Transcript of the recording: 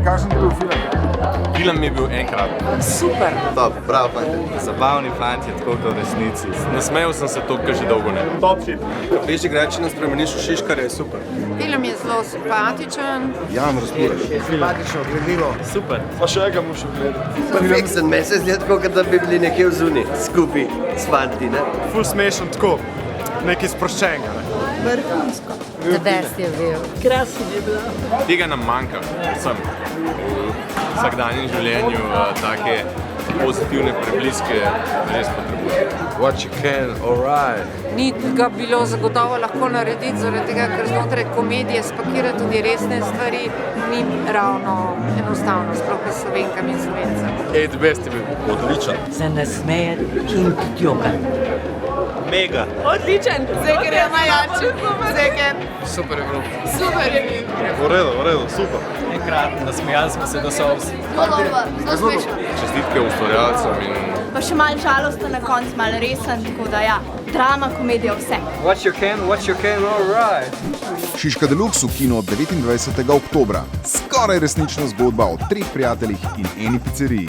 Kakšen je bil film? Film je bil enkrat. Super. Top, bravo, fajn. Zabavni fanti, tako kot v resnici. Nasmejal sem se toliko, že dolgo ne. Top film. Beži grečina spremeniš v Šiškar je super. Film je zelo simpatičen. Jan Razbureš. Simpatično gledilo. Super. Pa še ga mu še gledati. Perfekten mesec, tako kot da bi bili nekje v zuni, skupaj s fanti, ne? Ful smešen tako, nekaj sproščenega, ne? Vrhunsko. The best je bil. Krasen je bil. Tega nam manjka, vsem. V vsakdanjem življenju take pozitivne prebliske res potrebujemo. What you can, alright. Ni ga bilo zagotovo lahko narediti, zaradi tega, ker znotraj komedije spakira tudi resne stvari, ni ravno enostavno, sploh s Slovenkami in Slovencem. The best je bil odličen. Se nasmejati in jokati. Mega. Odličen, Zeker je najjači. Zeker. Super je bilo. Super je bil. V redu, super. Enkrat, nasmejali smo se do solz. Zelo smešen. Čestitke ustvarjalcem in Pa še malo žalosten na koncu, malo resen, tako da ja, drama, komedija, vse. What you can, alright. Šiška Deluxe v kino od 29. oktobra. Skoraj resnična zgodba o 3 prijateljih in eni pizzeriji.